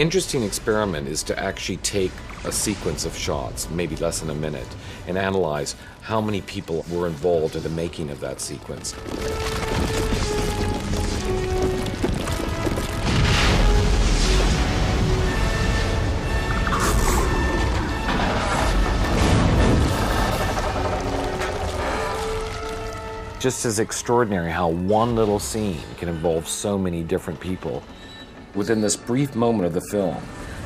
interesting experiment is to actually take a sequence of shots, maybe less than a minute, and analyze how many people were involved in the making of that sequence. Just as extraordinary how one little scene can involve so many different people. Within this brief moment of the film,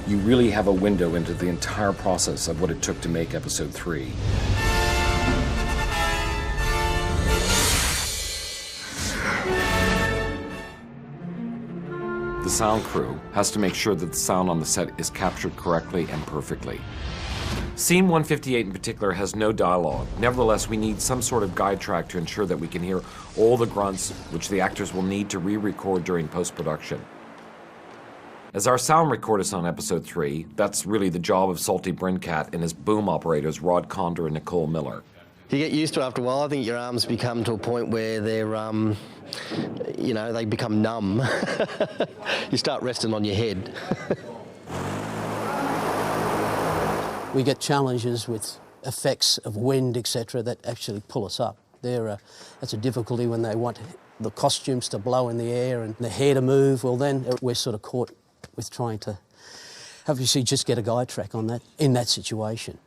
you really have a window into the entire process of what it took to make episode 3. The sound crew has to make sure that the sound on the set is captured correctly and perfectly. Scene 158 in particular has no dialogue. Nevertheless, we need some sort of guide track to ensure that we can hear all the grunts which the actors will need to re-record during post-production. As our sound recordist on episode 3, that's really the job of Salty Brincat and his boom operators Rod Condor and Nicole Miller. You get used to it after a while. I think your arms become to a point where they're, you know, they become numb. You start resting on your head. We get challenges with effects of wind, etc., that actually pull us up. That's a difficulty when they want the costumes to blow in the air and the hair to move. Well, then we're sort of caught with trying to obviously just get a guide track on that in that situation.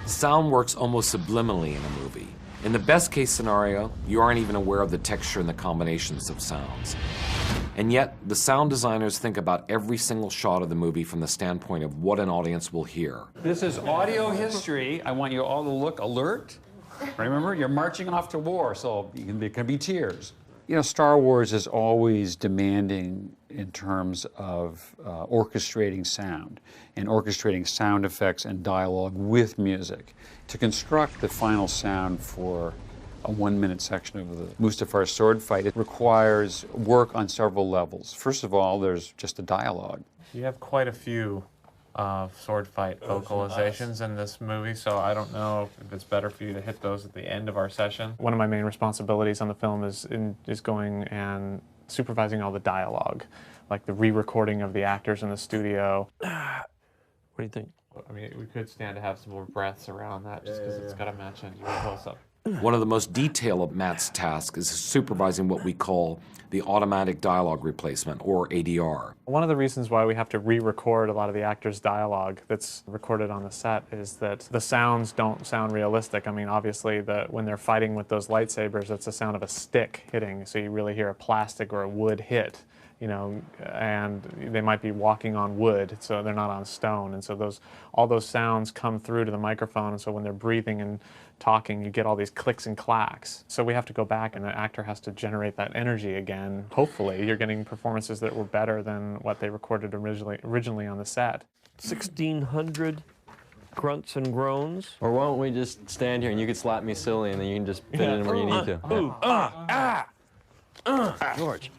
Sound works almost subliminally in a movie. In the best case scenario, you aren't even aware of the texture and the combinations of sounds. And yet, the sound designers think about every single shot of the movie from the standpoint of what an audience will hear. This is audio history. I want you all to look alert. Remember, you're marching off to war, so there can be tears. You know, Star Wars is always demanding in terms of orchestrating sound and orchestrating sound effects and dialogue with music. To construct the final sound for a 1-minute section of the Mustafar sword fight, it requires work on several levels. First of all, there's just the dialogue. You have quite a few sword fight vocalizations in this movie, so I don't know if it's better for you to hit those at the end of our session. One of my main responsibilities on the film is going and supervising all the dialogue, like the re-recording of the actors in the studio. What do you think? I mean, we could stand to have some more breaths around that, just because it's got to match into your close-up. One of the most detailed of Matt's tasks is supervising what we call the automatic dialogue replacement, or ADR. One of the reasons why we have to re-record a lot of the actors' dialogue that's recorded on the set is that the sounds don't sound realistic. I mean, obviously, when they're fighting with those lightsabers, it's the sound of a stick hitting, so you really hear a plastic or a wood hit, you know, and they might be walking on wood, so they're not on stone, and so all those sounds come through to the microphone, and so when they're breathing and talking, you get all these clicks and clacks. So we have to go back and the actor has to generate that energy again. Hopefully you're getting performances that were better than what they recorded originally on the set. 1,600 grunts and groans. Or why don't we just stand here and you can slap me silly and then you can just fit it in where you need to. George,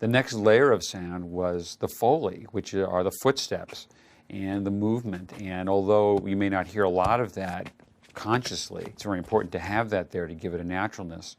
The next layer of sound was the Foley, which are the footsteps and the movement. And although you may not hear a lot of that consciously, it's very important to have that there to give it a naturalness.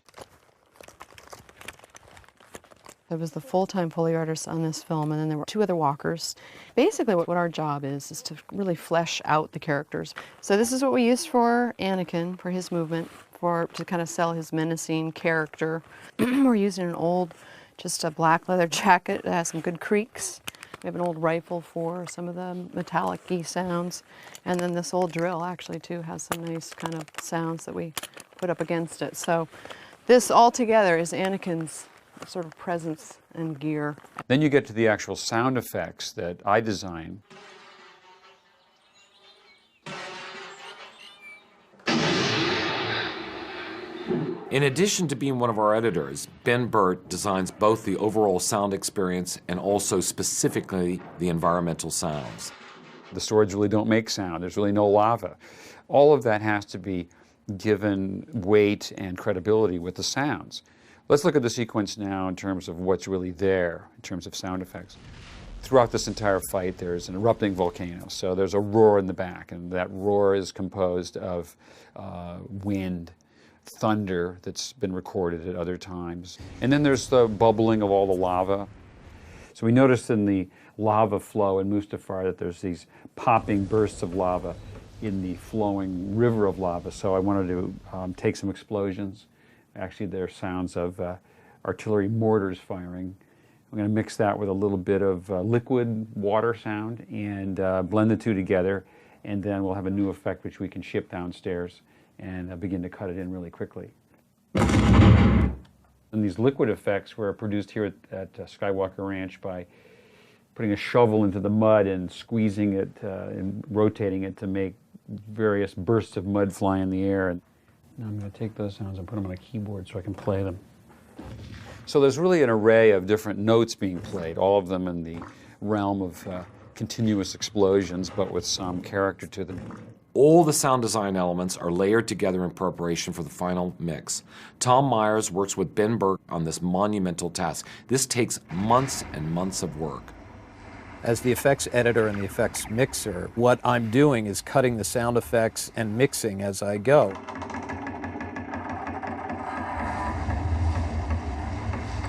There was the full-time Foley artist on this film, and then there were 2 other walkers. Basically, what our job is to really flesh out the characters. So this is what we used for Anakin, for his movement, to kind of sell his menacing character. We're using an old, just a black leather jacket that has some good creaks. We have an old rifle for some of the metallic-y sounds. And then this old drill actually too has some nice kind of sounds that we put up against it. So this all together is Anakin's sort of presence and gear. Then you get to the actual sound effects that I design. In addition to being one of our editors, Ben Burt designs both the overall sound experience and also specifically the environmental sounds. The swords really don't make sound. There's really no lava. All of that has to be given weight and credibility with the sounds. Let's look at the sequence now in terms of what's really there in terms of sound effects. Throughout this entire fight, there's an erupting volcano. So there's a roar in the back, and that roar is composed of wind. thunder that's been recorded at other times. And then there's the bubbling of all the lava. So we noticed in the lava flow in Mustafar that there's these popping bursts of lava in the flowing river of lava. So I wanted to take some explosions. Actually, there are sounds of artillery mortars firing. I'm going to mix that with a little bit of liquid water sound and blend the two together, and then we'll have a new effect which we can ship downstairs and begin to cut it in really quickly. And these liquid effects were produced here at Skywalker Ranch by putting a shovel into the mud and squeezing it and rotating it to make various bursts of mud fly in the air. And now I'm going to take those sounds and put them on a keyboard so I can play them. So there's really an array of different notes being played, all of them in the realm of continuous explosions, but with some character to them. All the sound design elements are layered together in preparation for the final mix. Tom Myers works with Ben Burtt on this monumental task. This takes months and months of work. As the effects editor and the effects mixer, what I'm doing is cutting the sound effects and mixing as I go.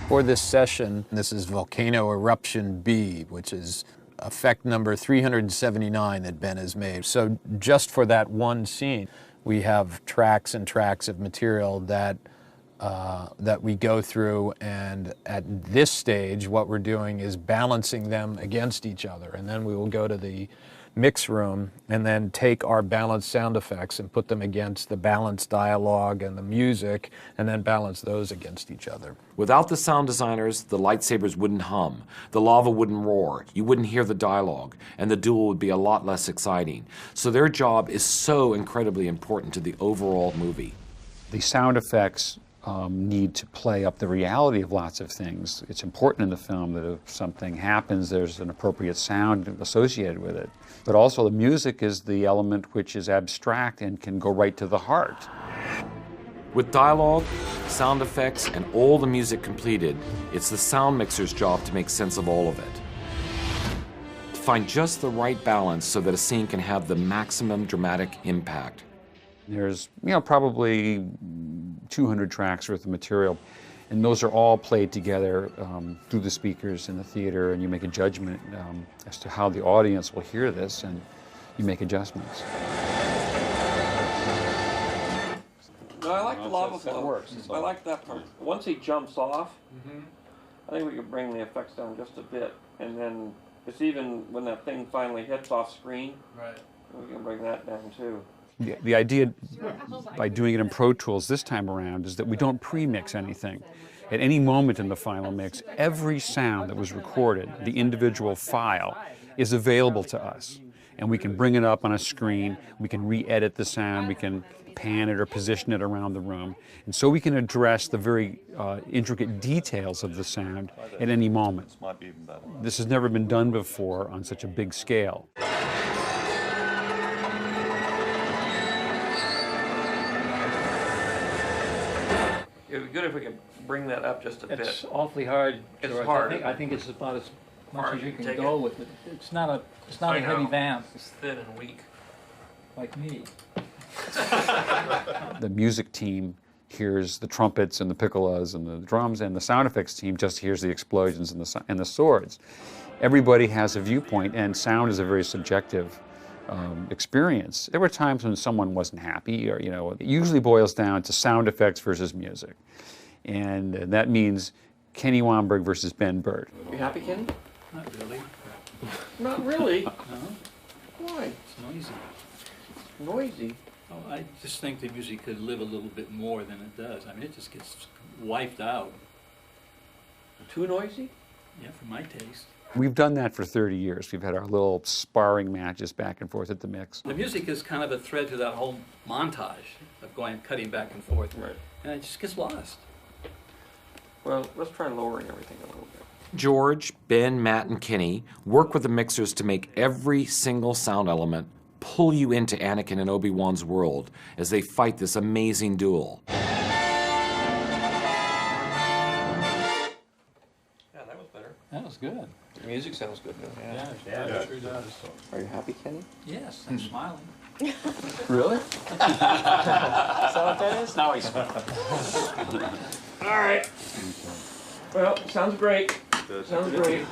For this session, this is Volcano Eruption B, which is effect number 379 that Ben has made. So just for that one scene, we have tracks and tracks of material that we go through, and at this stage what we're doing is balancing them against each other, and then we will go to the mix room and then take our balanced sound effects and put them against the balanced dialogue and the music, and then balance those against each other. Without the sound designers, the lightsabers wouldn't hum, the lava wouldn't roar, you wouldn't hear the dialogue, and the duel would be a lot less exciting. So their job is so incredibly important to the overall movie. The sound effects need to play up the reality of lots of things. It's important in the film that if something happens, there's an appropriate sound associated with it. But also the music is the element which is abstract and can go right to the heart. With dialogue, sound effects, and all the music completed, it's the sound mixer's job to make sense of all of it. To find just the right balance so that a scene can have the maximum dramatic impact. There's, probably 200 tracks worth of material, and those are all played together through the speakers in the theater, and you make a judgment as to how the audience will hear this, and you make adjustments. No, I like the lava flow. That works. I like that part. Once he jumps off, I think we could bring the effects down just a bit, and then it's even when that thing finally hits off screen, we can bring that down too. The idea by doing it in Pro Tools this time around is that we don't pre-mix anything. At any moment in the final mix, every sound that was recorded, the individual file, is available to us. And we can bring it up on a screen, we can re-edit the sound, we can pan it or position it around the room. And so we can address the very intricate details of the sound at any moment. This has never been done before on such a big scale. It would be good if we could bring that up just a bit. It's awfully hard. It's George. hard. I think it's about as much Hard as you to can take go it. with it. It's not a I heavy know. vamp It's thin and weak. like me. The music team hears the trumpets and the piccolos and the drums, and the sound effects team just hears the explosions and the swords. Everybody has a viewpoint, and sound is a very subjective experience. There were times when someone wasn't happy, or it usually boils down to sound effects versus music, and that means Kenny Womberg versus Ben Burtt. You happy, Kenny? Not really. Not really. No, Why? it's noisy. Noisy. Oh, I just think the music could live a little bit more than it does. I mean, it just gets wiped out. Too noisy? Yeah, for my taste. We've done that for 30 years. We've had our little sparring matches back and forth at the mix. The music is kind of a thread to that whole montage of cutting back and forth. Right. And it just gets lost. Well, let's try lowering everything a little bit. George, Ben, Matt, and Kenny work with the mixers to make every single sound element pull you into Anakin and Obi-Wan's world as they fight this amazing duel. Yeah, that was better. That was good. The music sounds good now. Yeah, it sure does. Are you happy, Kenny? Yes, I'm smiling. Really? Is that what that is? Now he's. All right. Well, sounds great. Sounds great.